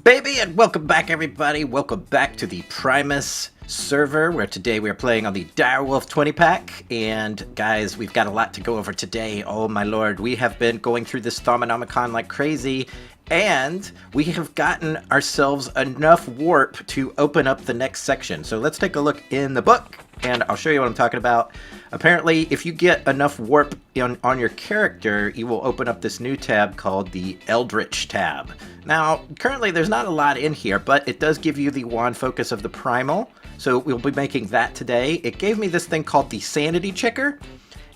baby, and welcome back, everybody. Welcome back to the Primus server, where today we are playing on the Direwolf20 pack. And guys, we've got a lot to go over today. Oh my lord, we have been going through this Thaumanomicon like crazy, and we have gotten ourselves enough warp to open up the next section. So let's take a look in the book, and I'll show you what I'm talking about. Apparently, if you get enough warp on your character, you will open up this new tab called the Eldritch tab. Now, currently there's not a lot in here, but it does give you the wand focus of the primal, so we'll be making that today. It gave me this thing called the sanity checker,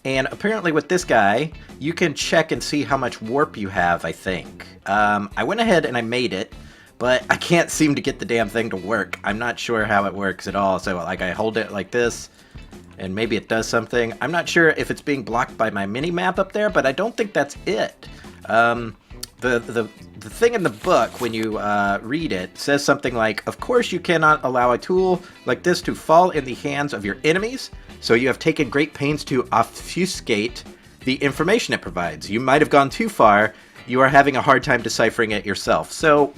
and apparently with this guy, you can check and see how much warp you have, I think. I went ahead and I made it, but I can't seem to get the damn thing to work. I'm not sure how it works at all, so like I hold it like this, and maybe it does something. I'm not sure if it's being blocked by my mini-map up there, but I don't think that's it. The thing in the book, when you read it, says something like, of course you cannot allow a tool like this to fall in the hands of your enemies, so you have taken great pains to obfuscate the information it provides. You might have gone too far. You are having a hard time deciphering it yourself. So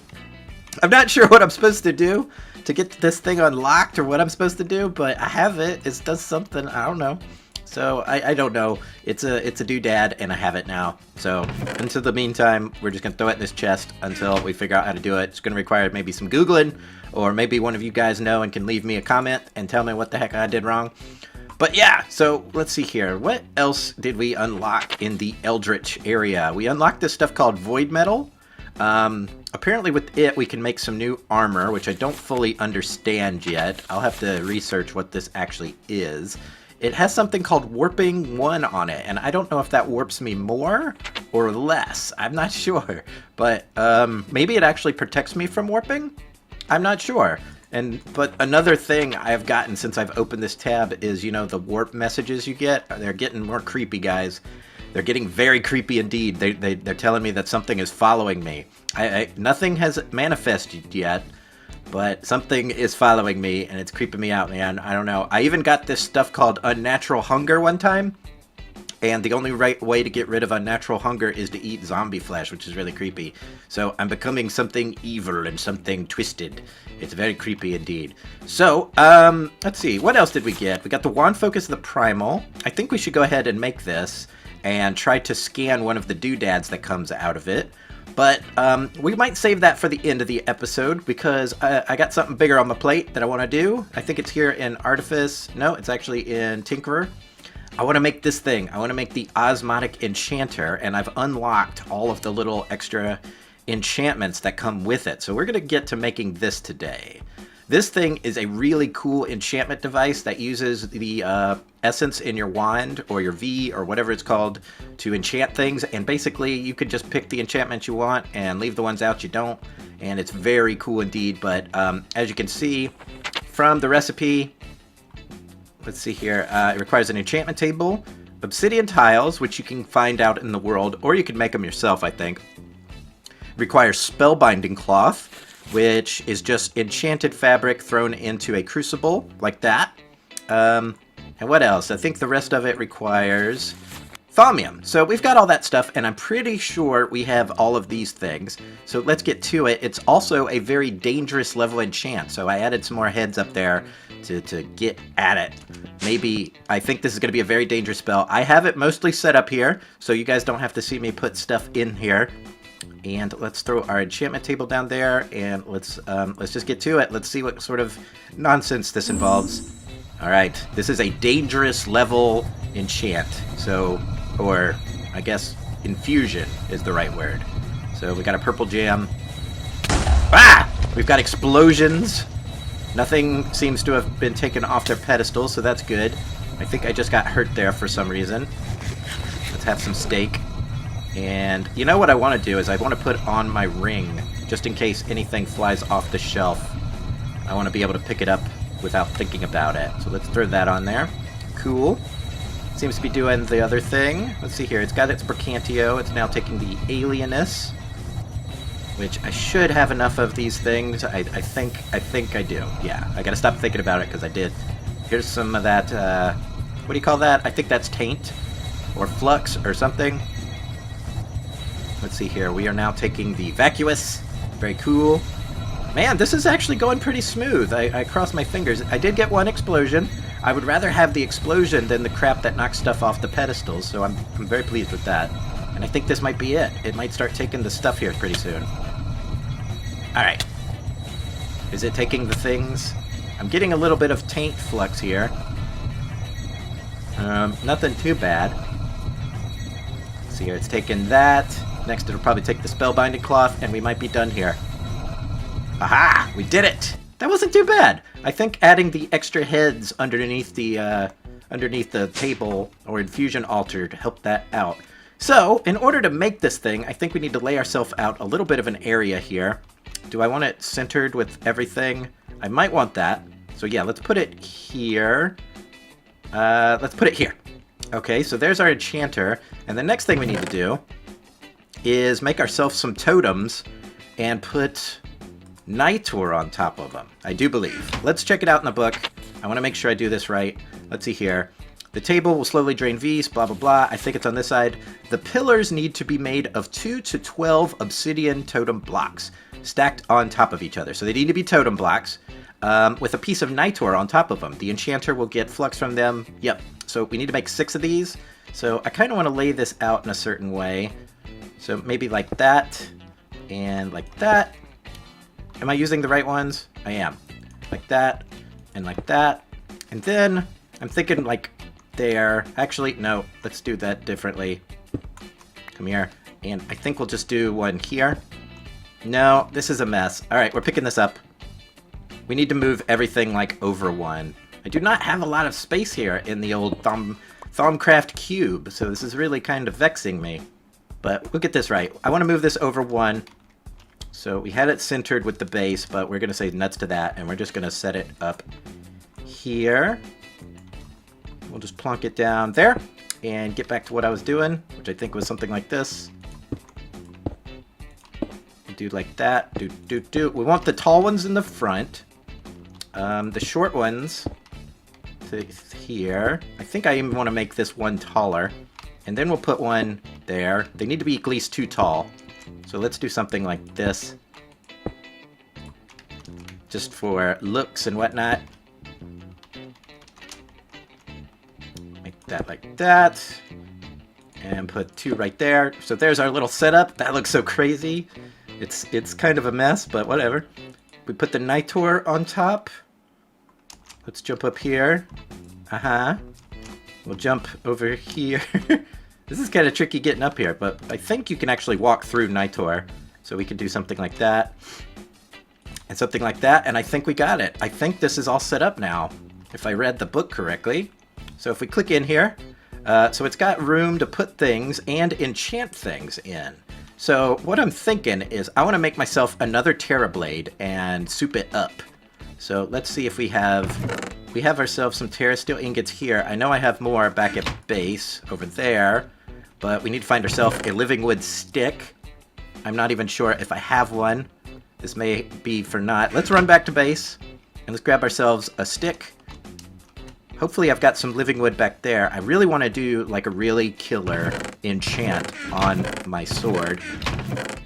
I'm not sure what I'm supposed to do to get this thing unlocked or what I'm supposed to do, but I have it. It does something. I don't know. So I don't know. It's a doodad, and I have it now. So until the meantime, we're just gonna throw it in this chest until we figure out how to do it. It's gonna require maybe some Googling, or maybe one of you guys know and can leave me a comment and tell me what the heck I did wrong. But yeah, so let's see here. What else did we unlock in the Eldritch area? We unlocked this stuff called Void Metal. Apparently with it we can make some new armor, which I don't fully understand yet. I'll have to research what this actually is. It has something called Warping 1 on it, and I don't know if that warps me more or less. I'm not sure, but maybe it actually protects me from warping? I'm not sure. But another thing I've gotten since I've opened this tab is, you know, the warp messages you get. They're getting more creepy, guys. They're getting very creepy indeed. They're telling me that something is following me. Nothing has manifested yet, but something is following me, and it's creeping me out, man. I don't know. I even got this stuff called unnatural hunger one time, and the only right way to get rid of unnatural hunger is to eat zombie flesh, which is really creepy. So I'm becoming something evil and something twisted. It's very creepy indeed. So, let's see. What else did we get? We got the wand focus of the primal. I think we should go ahead and make this and try to scan one of the doodads that comes out of it. But we might save that for the end of the episode, because I got something bigger on my plate that I want to do. I think it's here in Artifice. No, it's actually in Tinkerer. I want to make this thing. I want to make the Osmotic Enchanter, and I've unlocked all of the little extra enchantments that come with it. So we're going to get to making this today. This thing is a really cool enchantment device that uses the essence in your wand, or your V, or whatever it's called, to enchant things. And basically, you could just pick the enchantments you want and leave the ones out you don't. And it's very cool indeed. But as you can see from the recipe, let's see here, it requires an enchantment table, obsidian tiles, which you can find out in the world, or you can make them yourself, I think. Requires spellbinding cloth, which is just enchanted fabric thrown into a crucible, like that. And what else? I think the rest of it requires thaumium. So we've got all that stuff, and I'm pretty sure we have all of these things. So let's get to it. It's also a very dangerous level enchant, so I added some more heads up there to get at it. Maybe, I think this is going to be a very dangerous spell. I have it mostly set up here, so you guys don't have to see me put stuff in here. And let's throw our enchantment table down there, and let's just get to it. Let's see what sort of nonsense this involves. All right, this is a dangerous level enchant. So, or I guess infusion is the right word. So we got a purple gem. Ah! We've got explosions. Nothing seems to have been taken off their pedestal, so that's good. I think I just got hurt there for some reason. Let's have some steak. And you know what I want to do is I want to put on my ring, just in case anything flies off the shelf. I want to be able to pick it up without thinking about it. So let's throw that on there. Cool. Seems to be doing the other thing. Let's see here. It's got its Bracantio. It's now taking the Alienus, which I should have enough of these things. I think I do. Yeah, I gotta stop thinking about it because I did. Here's some of that, what do you call that? I think that's Taint or Flux or something. Let's see here. We are now taking the Vacuous. Very cool. Man, this is actually going pretty smooth. I crossed my fingers. I did get one explosion. I would rather have the explosion than the crap that knocks stuff off the pedestals, so I'm very pleased with that. And I think this might be it. It might start taking the stuff here pretty soon. Alright. Is it taking the things? I'm getting a little bit of taint flux here. Nothing too bad. Let's see here, it's taking that. Next it'll probably take the spellbinding cloth, and we might be done here. Aha! We did it! That wasn't too bad! I think adding the extra heads underneath the table or infusion altar helped that out. So, in order to make this thing, I think we need to lay ourselves out a little bit of an area here. Do I want it centered with everything? I might want that. So yeah, let's put it here. Let's put it here. Okay, so there's our enchanter. And the next thing we need to do is make ourselves some totems and put Nitor on top of them, I do believe. Let's check it out in the book. I want to make sure I do this right. Let's see here. The table will slowly drain V's, blah, blah, blah. I think it's on this side. The pillars need to be made of 2 to 12 obsidian totem blocks stacked on top of each other. So they need to be totem blocks with a piece of Nitor on top of them. The enchanter will get flux from them. Yep. So we need to make 6 of these. So I kind of want to lay this out in a certain way. So maybe like that and like that. Am I using the right ones? I am. Like that, and like that. And then, I'm thinking like there. Actually, no, let's do that differently. Come here. And I think we'll just do one here. No, this is a mess. Alright, we're picking this up. We need to move everything like over one. I do not have a lot of space here in the old Thaumcraft cube, so this is really kind of vexing me. But we'll get this right. I want to move this over one. So we had it centered with the base, but we're going to say nuts to that, and we're just going to set it up here. We'll just plonk it down there, and get back to what I was doing, which I think was something like this. Do like that. Do. We want the tall ones in the front. The short ones to here. I think I even want to make this one taller. And then we'll put one there. They need to be at least 2 tall. So let's do something like this. Just for looks and whatnot. Make that like that. And put 2 right there. So there's our little setup. That looks so crazy. It's kind of a mess, but whatever. We put the Nitor on top. Let's jump up here. We'll jump over here. This is kind of tricky getting up here, but I think you can actually walk through Nitor. So we can do something like that. And something like that, and I think we got it. I think this is all set up now, if I read the book correctly. So if we click in here, so it's got room to put things and enchant things in. So what I'm thinking is I want to make myself another Terrablade and soup it up. So let's see if we have ourselves some Terra Steel ingots here. I know I have more back at base over there, but we need to find ourselves a living wood stick. I'm not even sure if I have one. This may be for naught. Let's run back to base and let's grab ourselves a stick. Hopefully I've got some living wood back there. I really want to do like a really killer enchant on my sword.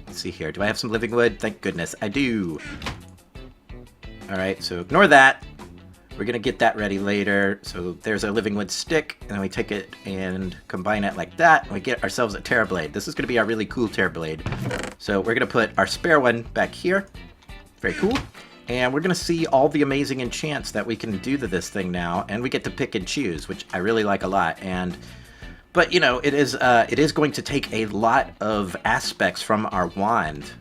Let's see here. Do I have some living wood? Thank goodness I do. Alright, so ignore that. We're going to get that ready later. So there's our living wood stick, and then we take it and combine it like that, and we get ourselves a Terrablade. This is going to be our really cool Terrablade. So we're going to put our spare one back here. Very cool. And we're going to see all the amazing enchants that we can do to this thing now, and we get to pick and choose, which I really like a lot. But you know, it is going to take a lot of aspects from our wand.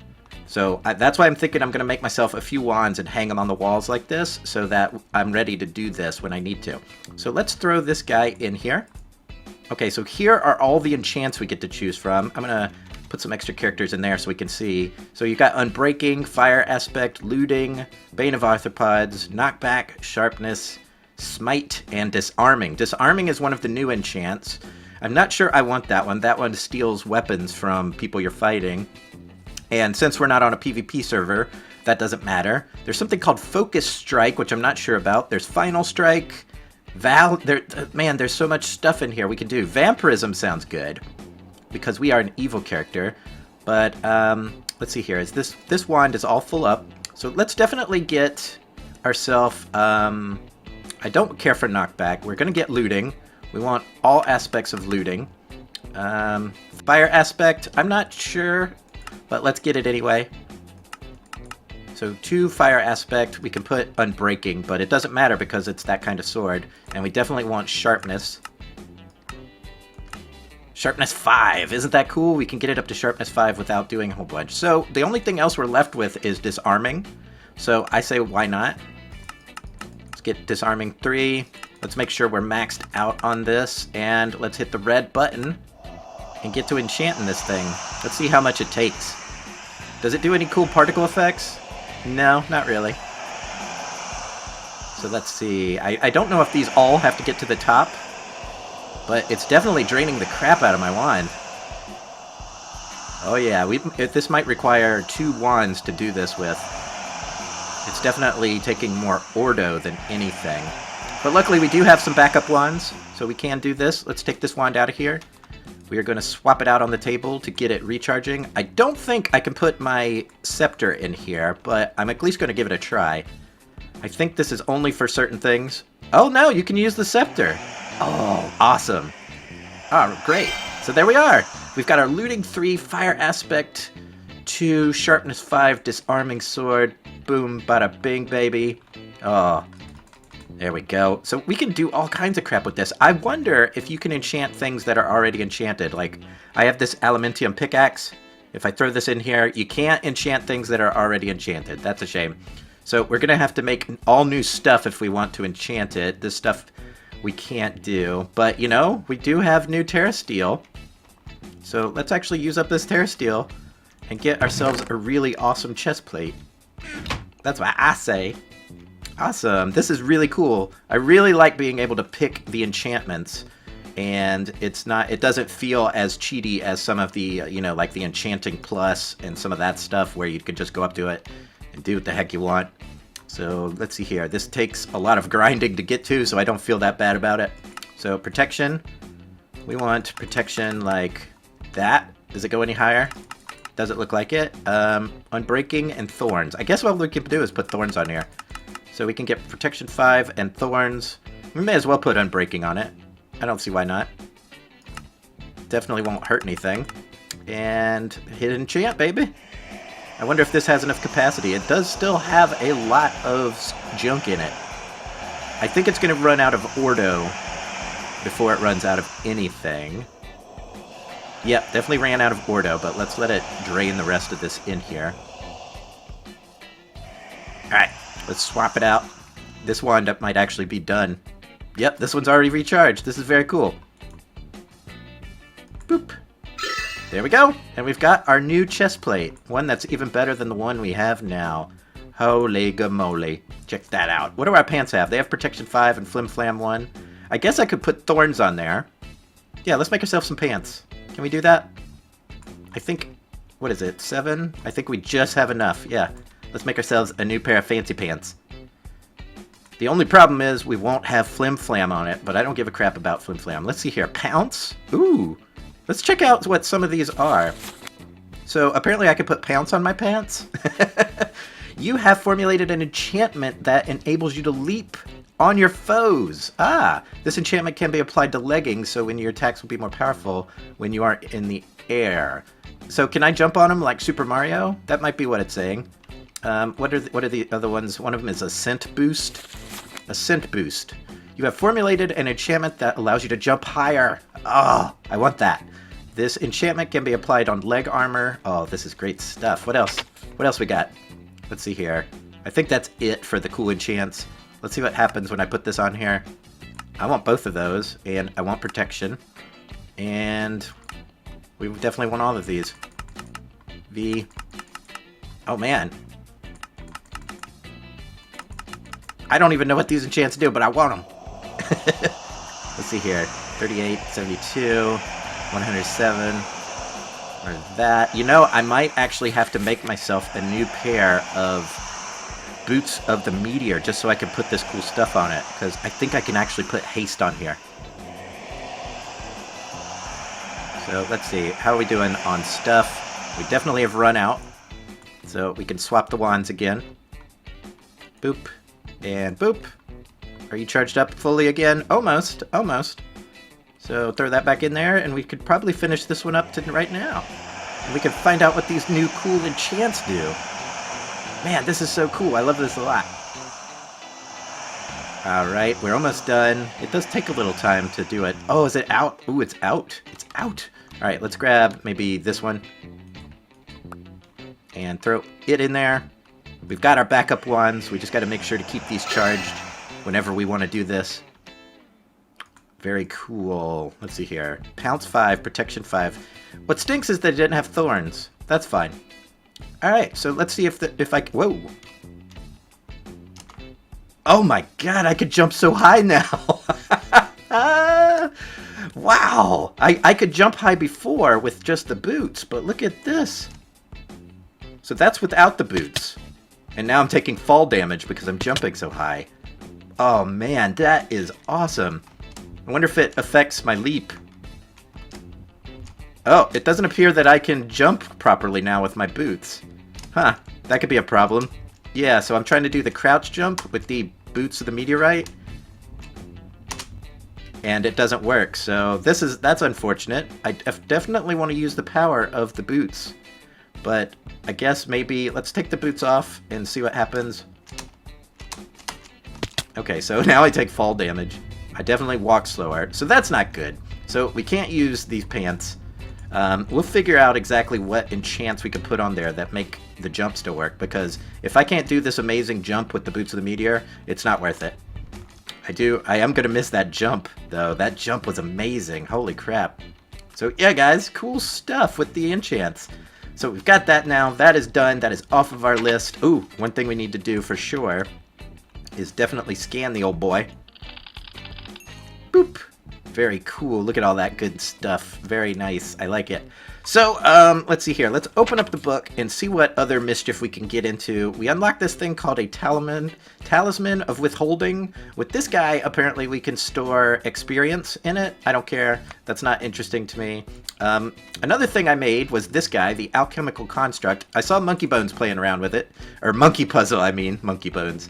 So that's why I'm thinking I'm going to make myself a few wands and hang them on the walls like this, so that I'm ready to do this when I need to. So let's throw this guy in here. Okay, so here are all the enchants we get to choose from. I'm going to put some extra characters in there so we can see. So you've got Unbreaking, Fire Aspect, Looting, Bane of Arthropods, Knockback, Sharpness, Smite, and Disarming. Disarming is one of the new enchants. I'm not sure I want that one. That one steals weapons from people you're fighting. And since we're not on a PvP server, that doesn't matter. There's something called Focus Strike, which I'm not sure about. There's Final Strike. Man, there's so much stuff in here we can do. Vampirism sounds good, because we are an evil character. But let's see here. This wand is all full up. So let's definitely get ourselves... I don't care for knockback. We're going to get looting. We want all aspects of looting. Fire aspect, I'm not sure, but let's get it anyway. So 2 fire aspect, we can put unbreaking, but it doesn't matter because it's that kind of sword. And we definitely want sharpness. Sharpness 5, isn't that cool? We can get it up to sharpness 5 without doing a whole bunch. So the only thing else we're left with is disarming. So I say why not? Let's get disarming 3. Let's make sure we're maxed out on this. And let's hit the red button and get to enchanting this thing. Let's see how much it takes. Does it do any cool particle effects? No, not really. So let's see. I don't know if these all have to get to the top, but it's definitely draining the crap out of my wand. Oh yeah, this might require 2 wands to do this with. It's definitely taking more Ordo than anything. But luckily we do have some backup wands, so we can do this. Let's take this wand out of here. We are going to swap it out on the table to get it recharging. I don't think I can put my scepter in here, but I'm at least going to give it a try. I think this is only for certain things. Oh no, you can use the scepter. Oh, awesome. Oh, great. So there we are. We've got our looting 3, fire aspect 2, sharpness 5, disarming sword. Boom, bada bing, baby. Oh, there we go. So we can do all kinds of crap with this. I wonder if you can enchant things that are already enchanted. Like, I have this aluminium pickaxe. If I throw this in here, you can't enchant things that are already enchanted. That's a shame. So we're going to have to make all new stuff if we want to enchant it. This stuff we can't do. But, you know, we do have new Terra Steel. So let's actually use up this Terra Steel and get ourselves a really awesome chest plate. That's what I say. Awesome. This is really cool. I really like being able to pick the enchantments, and it doesn't feel as cheaty as some of the, you know, like the Enchanting Plus and some of that stuff where you could just go up to it and do what the heck you want. So let's see here. This takes a lot of grinding to get to, so I don't feel that bad about it. So protection. We want protection like that. Does it go any higher? Does it look like it? Unbreaking and thorns. I guess what we can do is put thorns on here. So we can get protection 5 and thorns. We may as well put unbreaking on it. I don't see why not. Definitely won't hurt anything. And hit enchant, baby. I wonder if this has enough capacity. It does still have a lot of junk in it. I think it's going to run out of Ordo before it runs out of anything. Yep, definitely ran out of Ordo, but let's let it drain the rest of this in here. Alright, let's swap it out. This wand might actually be done. Yep, this one's already recharged. This is very cool. Boop. There we go. And we've got our new chest plate. One that's even better than the one we have now. Holy gamoly. Check that out. What do our pants have? They have protection 5 and flim flam 1. I guess I could put thorns on there. Yeah, let's make ourselves some pants. Can we do that? I think, what is it, 7? I think we just have enough. Yeah, let's make ourselves a new pair of fancy pants. The only problem is we won't have flim flam on it, but I don't give a crap about flim flam. Let's see here. Pounce? Ooh. Let's check out what some of these are. So apparently I can put pounce on my pants. You have formulated an enchantment that enables you to leap on your foes. Ah, this enchantment can be applied to leggings, so when your attacks will be more powerful when you are in the air. So can I jump on them like Super Mario? That might be what it's saying. What are the other ones? One of them is a scent boost. A scent boost. You have formulated an enchantment that allows you to jump higher. Oh, I want that. This enchantment can be applied on leg armor. Oh, this is great stuff. What else? What else we got? Let's see here. I think that's it for the cool enchants. Let's see what happens when I put this on here. I want both of those, and I want protection. And we definitely want all of these. Oh man. I don't even know what these enchants do, but I want them. Let's see here. 38, 72, 107. Or that. You know, I might actually have to make myself a new pair of boots of the meteor just so I can put this cool stuff on it, because I think I can actually put haste on here. So let's see, how are we doing on stuff? We definitely have run out, so we can swap the wands again. Boop. And boop. Are you charged up fully again? Almost. Almost. So throw that back in there, and we could probably finish this one up to right now. And we can find out what these new cool enchants do. Man, this is so cool. I love this a lot. Alright, we're almost done. It does take a little time to do it. Oh, is it out? Ooh, it's out. It's out. Alright, let's grab maybe this one. And throw it in there. We've got our backup ones. We just got to make sure to keep these charged whenever we want to do this. Very cool. Let's see here. Pounce 5, protection 5. What stinks is that it didn't have thorns. That's fine. Alright, so let's see if I... Whoa! Oh my god, I could jump so high now! Wow! I could jump high before with just the boots, but look at this. So that's without the boots. And now I'm taking fall damage because I'm jumping so high. Oh man, that is awesome. I wonder if it affects my leap. Oh, it doesn't appear that I can jump properly now with my boots. Huh, that could be a problem. Yeah, so I'm trying to do the crouch jump with the boots of the meteorite. And it doesn't work, so that's unfortunate. I definitely want to use the power of the boots. But I guess maybe let's take the boots off and see what happens. Okay, so now I take fall damage. I definitely walk slower, so that's not good. So we can't use these pants. We'll figure out exactly what enchants we can put on there that make the jump still work, because if I can't do this amazing jump with the boots of the meteor, it's not worth it. I am going to miss that jump, though. That jump was amazing. Holy crap. So yeah, guys, cool stuff with the enchants. So we've got that now. That is done. That is off of our list. Ooh, one thing we need to do for sure is definitely scan the old boy. Boop. Very cool. Look at all that good stuff. Very nice. I like it. So, let's see here. Let's open up the book and see what other mischief we can get into. We unlock this thing called a Talisman of Withholding. With this guy, apparently we can store experience in it. I don't care. That's not interesting to me. Another thing I made was this guy, the Alchemical Construct. I saw Monkey Bones playing around with it. Or Monkey Puzzle, I mean. Monkey Bones.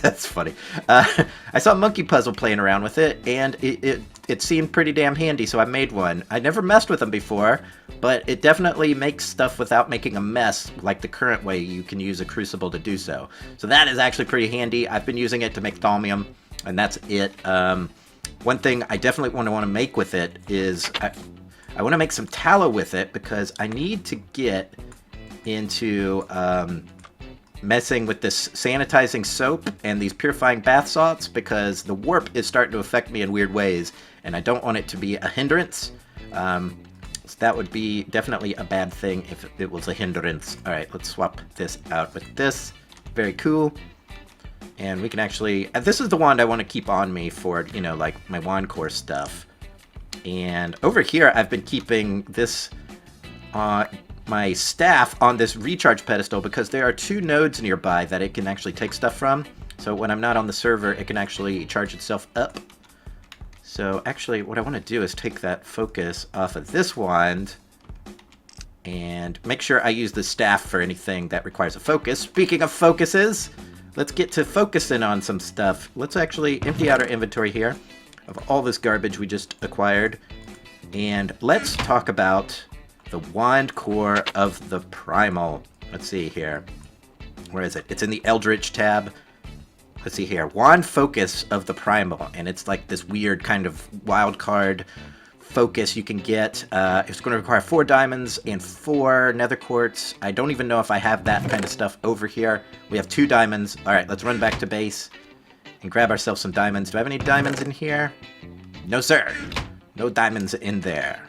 That's funny. I saw Monkey Puzzle playing around with it, and it seemed pretty damn handy, so I made one. I never messed with them before, but it definitely makes stuff without making a mess, like the current way you can use a crucible to do so. So that is actually pretty handy. I've been using it to make thaumium, and that's it. One thing I definitely want to make with it is I want to make some tallow with it, because I need to get into messing with this sanitizing soap and these purifying bath salts, because the warp is starting to affect me in weird ways, and I don't want it to be a hindrance. So that would be definitely a bad thing if it was a hindrance. Alright, let's swap this out with this. Very cool. And we can actually... this is the wand I want to keep on me for, you know, like my wand core stuff. And over here, I've been keeping this... my staff on this recharge pedestal, because there are 2 nodes nearby that it can actually take stuff from. So when I'm not on the server, it can actually charge itself up. So actually what I want to do is take that focus off of this wand and make sure I use the staff for anything that requires a focus. Speaking of focuses, let's get to focusing on some stuff. Let's actually empty out our inventory here of all this garbage we just acquired, and let's talk about the wand core of the primal. Let's see here. Where is it? It's in the Eldritch tab. Let's see here. Wand focus of the primal. And it's like this weird kind of wild card focus you can get. It's going to require 4 diamonds and 4 nether quartz. I don't even know if I have that kind of stuff over here. We have 2 diamonds. Alright, let's run back to base and grab ourselves some diamonds. Do I have any diamonds in here? No, sir. No diamonds in there.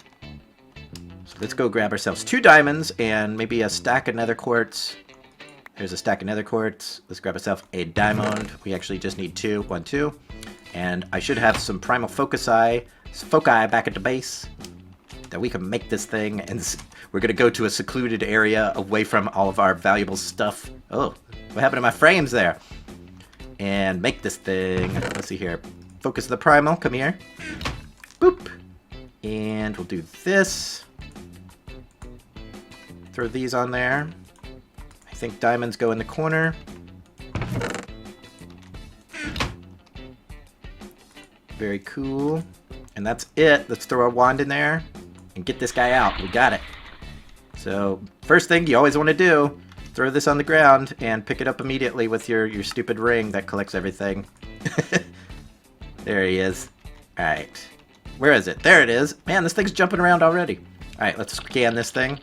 Let's go grab ourselves 2 diamonds and maybe a stack of nether quartz. There's a stack of nether quartz. Let's grab ourselves a diamond. We actually just need 2. 1, 2. And I should have some primal foci back at the base that we can make this thing. And we're going to go to a secluded area away from all of our valuable stuff. Oh, what happened to my frames there? And make this thing. Let's see here. Focus the primal. Come here. Boop. And we'll do this. Throw these on there. I think diamonds go in the corner. Very cool. And that's it. Let's throw our wand in there and get this guy out. We got it. So, first thing you always want to do, throw this on the ground and pick it up immediately with your stupid ring that collects everything. There he is. Alright. Where is it? There it is. Man, this thing's jumping around already. Alright, let's scan this thing.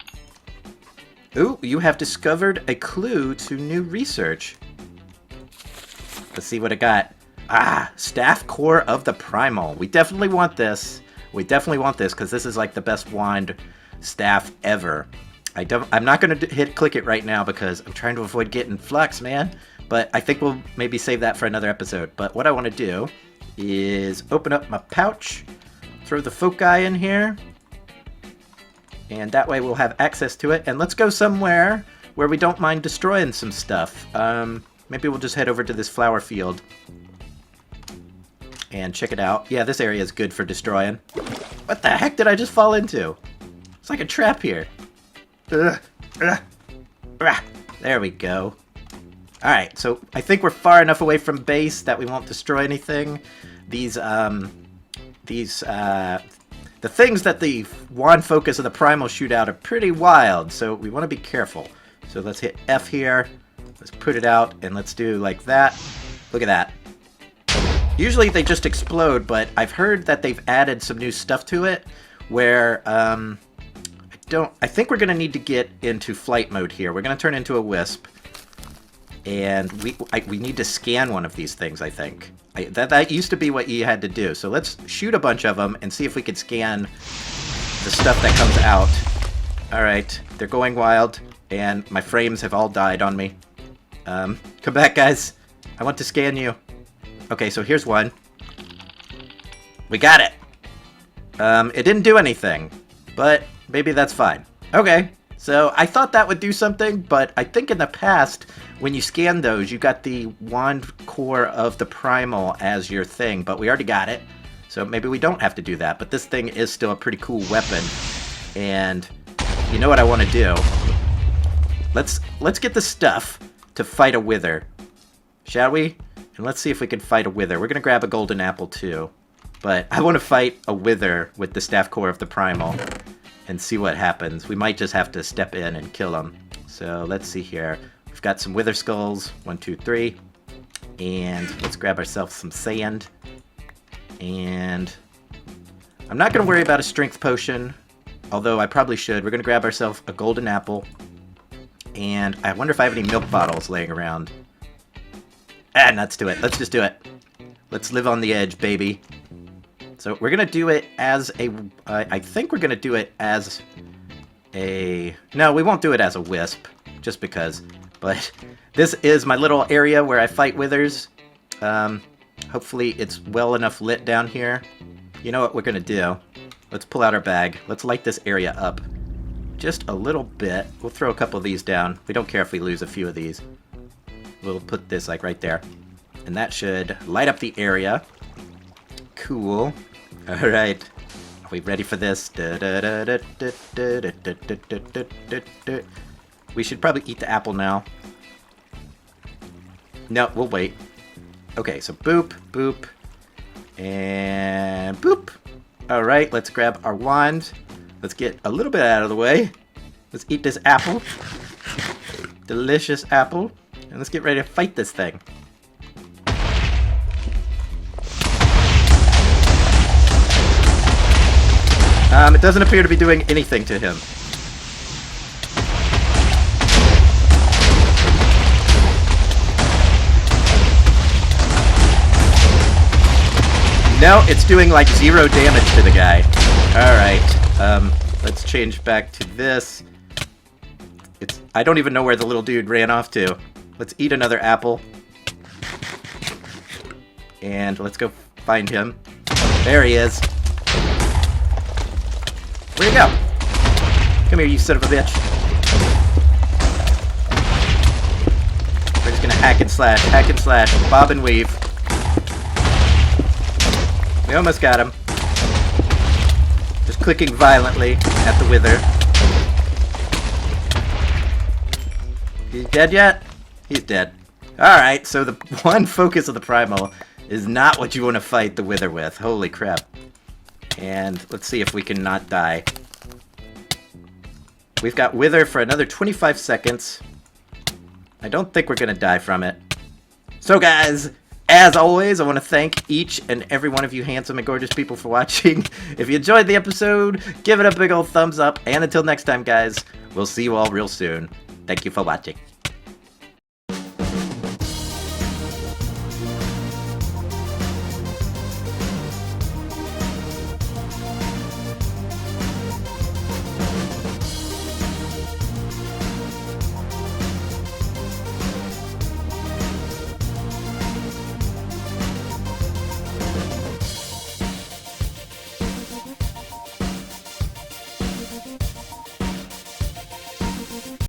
Ooh, you have discovered a clue to new research. Let's see what it got. Ah, staff core of the primal. We definitely want this. We definitely want this because this is like the best wand staff ever. I'm not going to click it right now because I'm trying to avoid getting flux, man. But I think we'll maybe save that for another episode. But what I want to do is open up my pouch, throw the foci in here, and that way we'll have access to it. And let's go somewhere where we don't mind destroying some stuff. Maybe we'll just head over to this flower field and check it out. Yeah, this area is good for destroying. What the heck did I just fall into? It's like a trap here. There we go. Alright, so I think we're far enough away from base that we won't destroy anything. The things that the wand focus of the primal shoot out are pretty wild, so we want to be careful. So let's hit F here. Let's put it out, and let's do like that. Look at that. Usually they just explode, but I've heard that they've added some new stuff to it, where, I think we're going to need to get into flight mode here. We're going to turn into a wisp, and we need to scan one of these things, I think. That used to be what you had to do. So let's shoot a bunch of them and see if we can scan the stuff that comes out. Alright, they're going wild, and my frames have all died on me. Come back, guys. I want to scan you. Okay, so here's one. We got it! It didn't do anything, but maybe that's fine. Okay, so I thought that would do something, but I think in the past, when you scan those, you got the wand core of the primal as your thing, but we already got it, so maybe we don't have to do that. But this thing is still a pretty cool weapon, and you know what I want to do? Let's get the stuff to fight a wither, shall we? And let's see if we can fight a wither. We're gonna grab a golden apple too, but I want to fight a wither with the staff core of the primal and see what happens. We might just have to step in and kill them. So let's see here. We've got some wither skulls, 1, 2, 3, and let's grab ourselves some sand. And I'm not gonna worry about a strength potion, although I probably should. We're gonna grab ourselves a golden apple, and I wonder if I have any milk bottles laying around. Ah, nuts to it. Let's just do it. Let's live on the edge, baby. So we're going to do it as a... I think we're going to do it as a... No, we won't do it as a wisp, just because. But this is my little area where I fight withers. Hopefully it's well enough lit down here. You know what we're going to do? Let's pull out our bag. Let's light this area up just a little bit. We'll throw a couple of these down. We don't care if we lose a few of these. We'll put this like right there. And that should light up the area. Cool. Alright. Are we ready for this? We should probably eat the apple now. No, we'll wait. Okay, so boop, boop, and boop. Alright, let's grab our wand. Let's get a little bit out of the way. Let's eat this apple. Delicious apple. And let's get ready to fight this thing. It doesn't appear to be doing anything to him. No, it's doing like 0 damage to the guy. Alright, let's change back to this. I don't even know where the little dude ran off to. Let's eat another apple. And let's go find him. There he is. Where'd you go? Come here, you son of a bitch. We're just gonna hack and slash, bob and weave. We almost got him. Just clicking violently at the wither. He's dead yet? He's dead. Alright, so the one focus of the primal is not what you want to fight the Wither with. Holy crap. And let's see if we can not die. We've got Wither for another 25 seconds. I don't think we're going to die from it. So guys, as always, I want to thank each and every one of you handsome and gorgeous people for watching. If you enjoyed the episode, give it a big old thumbs up. And until next time, guys, we'll see you all real soon. Thank you for watching.